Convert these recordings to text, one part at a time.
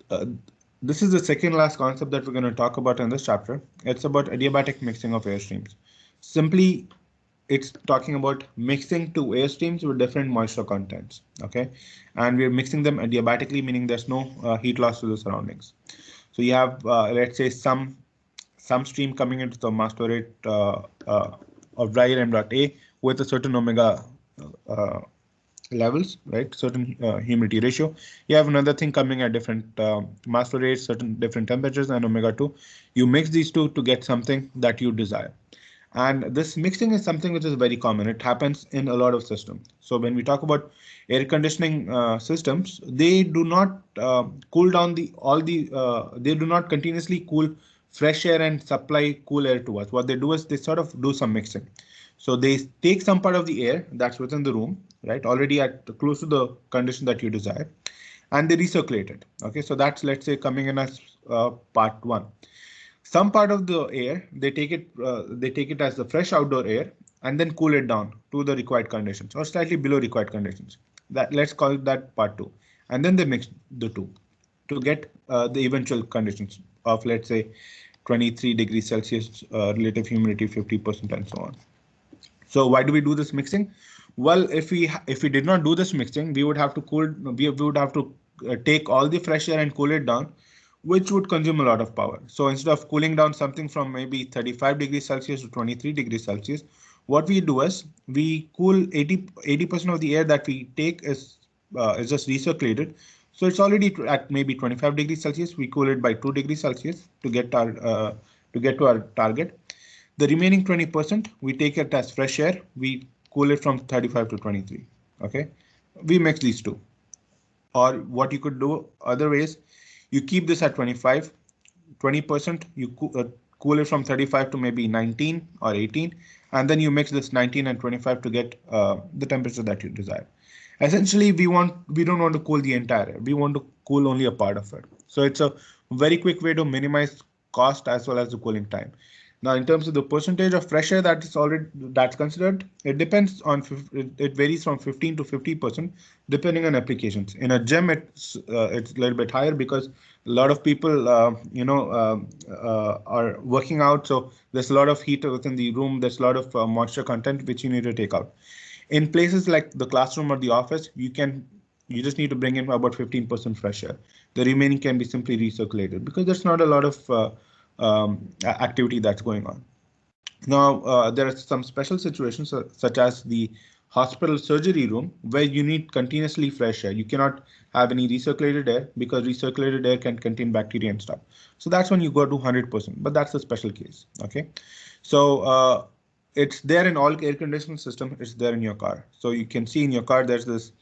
uh, this is the second last concept that we're going to talk about in this chapter. It's about adiabatic mixing of air streams. Simply, it's talking about mixing two air streams with different moisture contents. Okay, and we're mixing them adiabatically, meaning there's no heat loss to the surroundings. So you have, let's say, some stream coming into the mass flow rate of dry air m dot A with a certain omega uh, levels, right? Certain humidity ratio. You have another thing coming at different mass flow rates, certain different temperatures, and omega 2. You mix these two to get something that you desire. And this mixing is something which is very common. It happens in a lot of systems. So when we talk about air conditioning systems, they do not cool down they do not continuously cool fresh air and supply cool air to us. What they do is they sort of do some mixing. So they take some part of the air that's within the room, right, already at close to the condition that you desire, and they recirculate it. Okay, so that's, let's say, coming in as part one. Some part of the air they take it as the fresh outdoor air and then cool it down to the required conditions or slightly below required conditions. That, let's call it that part two, and then they mix the two to get the eventual conditions of, let's say, 23 degrees Celsius, relative humidity 50%, and so on. So why do we do this mixing? Well, if we did not do this mixing, we would have to we would have to take all the fresh air and cool it down, which would consume a lot of power. So instead of cooling down something from maybe 35 degrees Celsius to 23 degrees Celsius, what we do is we cool 80% of the air that we take is just recirculated. So it's already at maybe 25 degrees Celsius. We cool it by 2 degrees Celsius to get to our target. The remaining 20%, we take it as fresh air. We cool it from 35 to 23. Okay, we mix these two. Or what you could do other ways, you keep this at 25, 20%, you cool it from 35 to maybe 19 or 18, and then you mix this 19 and 25 to get the temperature that you desire. Essentially, we don't want to cool the entire air. We want to cool only a part of it. So it's a very quick way to minimize cost as well as the cooling time. Now, in terms of the percentage of fresh air that's considered, it depends on it varies from 15 to 50% depending on applications. In a gym, it's a little bit higher because a lot of people are working out, so there's a lot of heat within the room. There's a lot of moisture content which you need to take out. In places like the classroom or the office, you just need to bring in about 15% fresh air. The remaining can be simply recirculated because there's not a lot of activity that's going on. Now, there are some special situations such as the hospital surgery room where you need continuously fresh air. You cannot have any recirculated air because recirculated air can contain bacteria and stuff. So that's when you go to 100%, but that's a special case. Okay, so it's there in all air conditioning system. It's there in your car. So you can see in your car there's this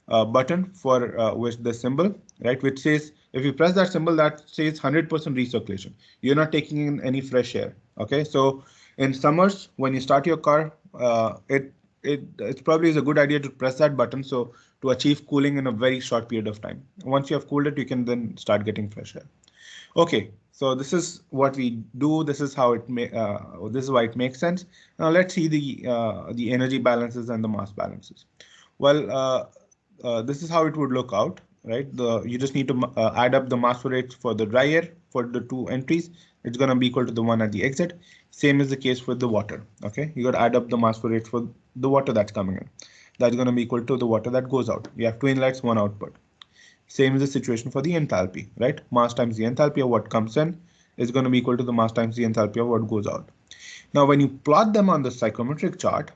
button for with the symbol, right, which says, if you press that symbol, that says 100% recirculation. You're not taking in any fresh air. Okay, so in summers when you start your car, it probably is a good idea to press that button so to achieve cooling in a very short period of time. Once you have cooled it, you can then start getting fresh air. Okay, so this is what we do. This is how this is why it makes sense. Now let's see the energy balances and the mass balances. Well, this is how it would look out, right? You just need to add up the mass flow rates for the dry air for the two entries. It's going to be equal to the one at the exit. Same is the case with the water. Okay, you got to add up the mass flow rates for the water that's coming in. That's going to be equal to the water that goes out. You have two inlets, one output. Same is the situation for the enthalpy, right? Mass times the enthalpy of what comes in is going to be equal to the mass times the enthalpy of what goes out. Now, when you plot them on the psychrometric chart,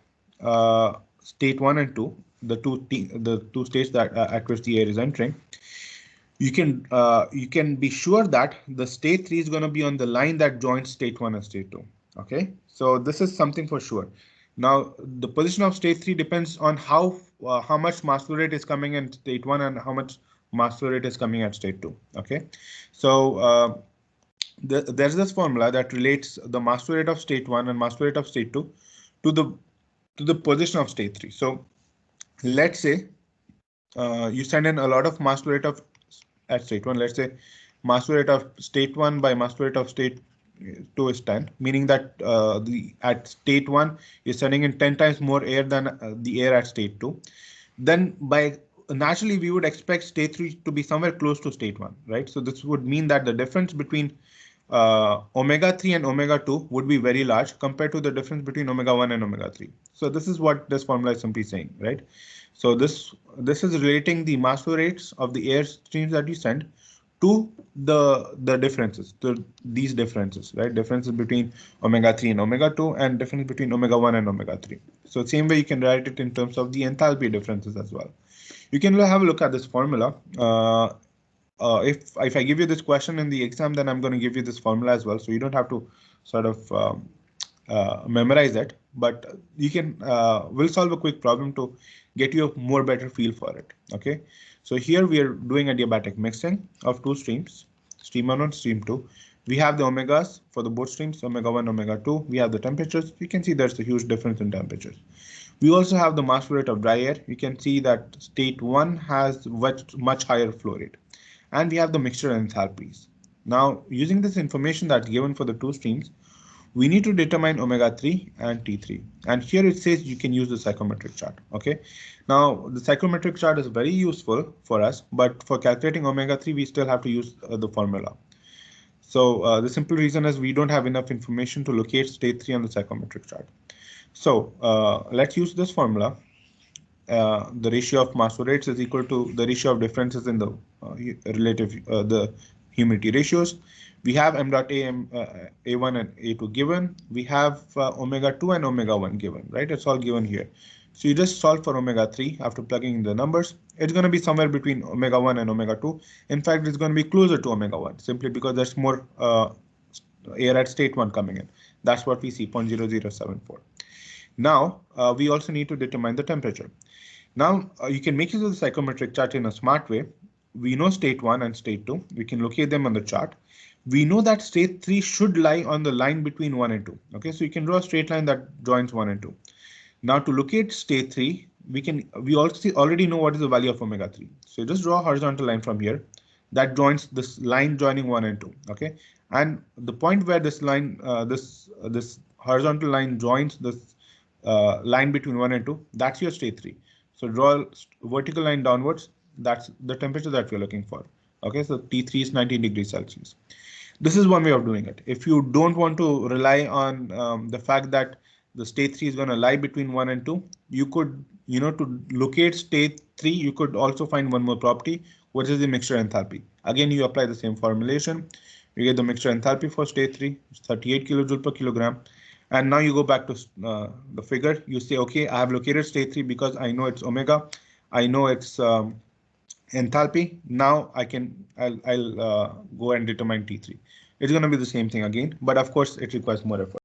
state 1 and 2, the two states that at which the air is entering, you can be sure that the state 3 is going to be on the line that joins state 1 and state 2. Okay, so this is something for sure. Now, the position of state 3 depends on how much mass flow rate is coming in state 1 and how much mass flow rate is coming at state 2. Okay, so there's this formula that relates the mass flow rate of state 1 and mass flow rate of state 2 to the position of state 3. So let's say you send in a lot of mass flow rate of at state 1. Let's say mass flow rate of state 1 by mass flow rate of state 2 is 10, meaning that at state 1 you're sending in 10 times more air than the air at state 2. Then by naturally we would expect state 3 to be somewhere close to state 1, right? So this would mean that the difference between omega 3 and omega 2 would be very large compared to the difference between omega 1 and omega 3. So this is what this formula is simply saying, right? So this is relating the mass flow rates of the air streams that you send to the differences, to these differences, right? Differences between omega 3 and omega 2 and difference between omega 1 and omega 3. So same way you can write it in terms of the enthalpy differences as well. You can have a look at this formula. If I give you this question in the exam, then I'm going to give you this formula as well. So you don't have to sort of memorize it, but you can we'll solve a quick problem to get you a more better feel for it. Okay, so here we are doing adiabatic mixing of two streams, stream 1 and stream 2. We have the omegas for the both streams, omega 1, omega 2. We have the temperatures. You can see there's a huge difference in temperatures. We also have the mass flow rate of dry air. You can see that state 1 has much higher flow rate. And we have the mixture enthalpies. Now, using this information that's given for the two streams, we need to determine omega 3 and T3. And here it says you can use the psychrometric chart. Okay. Now, the psychrometric chart is very useful for us, but for calculating omega 3, we still have to use the formula. So the simple reason is we don't have enough information to locate state 3 on the psychrometric chart. So let's use this formula. The ratio of mass flow rates is equal to the ratio of differences in the relative the humidity ratios. We have m dot a, a1 and a2 given. We have omega 2 and omega 1 given, right? It's all given here. So you just solve for omega 3 after plugging in the numbers. It's going to be somewhere between omega 1 and omega 2. In fact, it's going to be closer to omega 1 simply because there's more air at state 1 coming in. That's what we see, 0.0074. Now, we also need to determine the temperature. Now, you can make use of the psychrometric chart in a smart way. We know state 1 and state 2. We can locate them on the chart. We know that state 3 should lie on the line between 1 and 2. Okay, so you can draw a straight line that joins 1 and 2. Now, to locate state 3, we also already know what is the value of omega 3. So you just draw a horizontal line from here that joins this line joining 1 and 2. Okay, and the point where this line, this horizontal line joins this line between 1 and 2, that's your state 3. So draw a vertical line downwards. That's the temperature that we're looking for. Okay, so T3 is 19 degrees Celsius. This is one way of doing it. If you don't want to rely on the fact that the state 3 is going to lie between 1 and 2, you could, to locate state 3, you could also find one more property, which is the mixture enthalpy. Again, you apply the same formulation. You get the mixture enthalpy for state 3, it's 38 kilojoule per kilogram. And now you go back to the figure. You say, OK, I have located state 3 because I know it's omega. I know it's enthalpy. Now I'll go and determine T3. It's going to be the same thing again, but of course it requires more effort.